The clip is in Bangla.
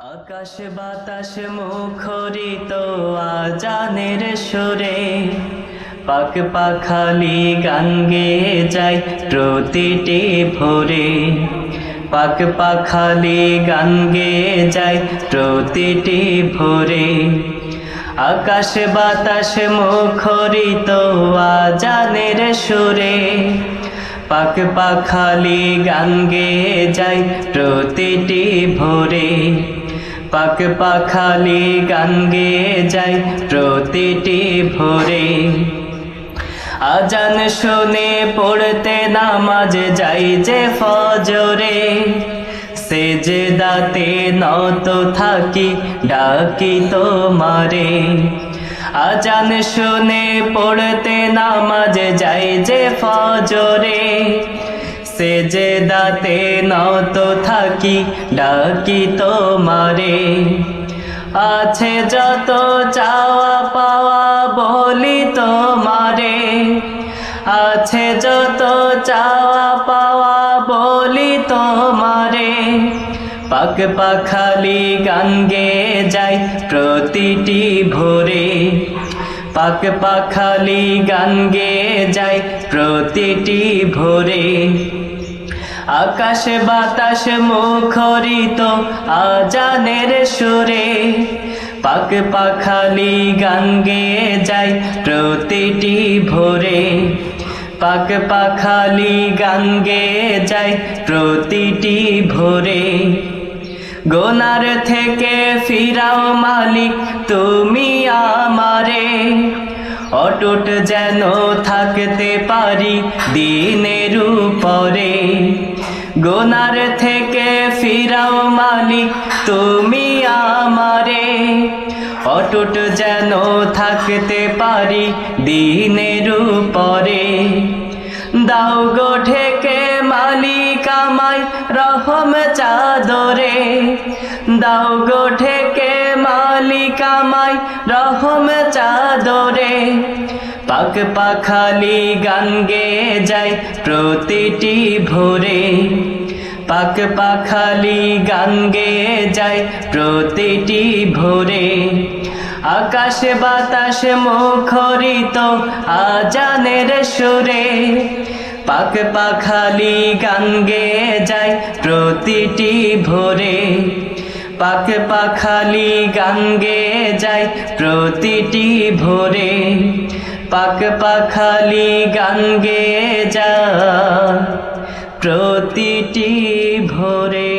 আকাশ বাতাস মুখরিত আজানের সুরে, পাক পাখালি গান গেয়ে যায় প্রতিটি ভোরে। পাক পাখালি গান গেয়ে যায় প্রতিটি ভোরে। আকাশ বাতাস মুখরিত আজানের সুরে, পাক পাখালি গান গেয়ে যায় প্রতিটি ভোরে। পাক পাখালি গান গেয়ে যায় প্রতিটি ভোরে। আজান শুনে পড়তে নামাজ যাই যে ফজরে, সেজদাতে নত থাকি ডাকি তোমারে। আজান শুনে পড়তে নামাজ যাই যে ফজরে, সেজদাতে নত থাকি ডাকি তোমারে। আছে যত চাওয়া পাওয়া বলি তোমারে, আছে যত চাওয়া পাওয়া বলি তোমারে। পাক পাখালি গান গেয়ে যায় প্রতিটি ভোরে, পাক পাখালি গান গেয়ে যায় প্রতিটি ভোরে। আকাশ বাতাস মুখরিত আজানের সুরে, পাক পাখালি গান গেয়ে যায় প্রতিটি ভোরে। পাক পাখালি গান গেয়ে যায় প্রতিটি ভোরে। গোনার থেকে ফিরাও মালিক তুমি আমারে, অটুট যেন থাকতে পারি দিনের উপরে। গোনার থেকে ফিরাও মালিক তুমি আমারে, অটুট যেন থাকতে পারি দিনের উপরে। দাও গো ঢেকে মালিক আমায় রহম চাদরে, দাও গো ঢেকে মালিক আমায় রহম চাদরে। পাক পাখালি গান গেয়ে যায় প্রতিটি ভোরে, পাক পাখালি গান গেয়ে যায় প্রতিটি ভোরে। আকাশ বাতাস মুখরিত আজানের সুরে, পাক পাখালি গান গেয়ে যায় প্রতিটি ভোরে। পাক পাখালি গান গেয়ে যায় প্রতিটি ভোরে। পাক পাখালি গান গেয়ে যায় প্রতিটি ভোরে।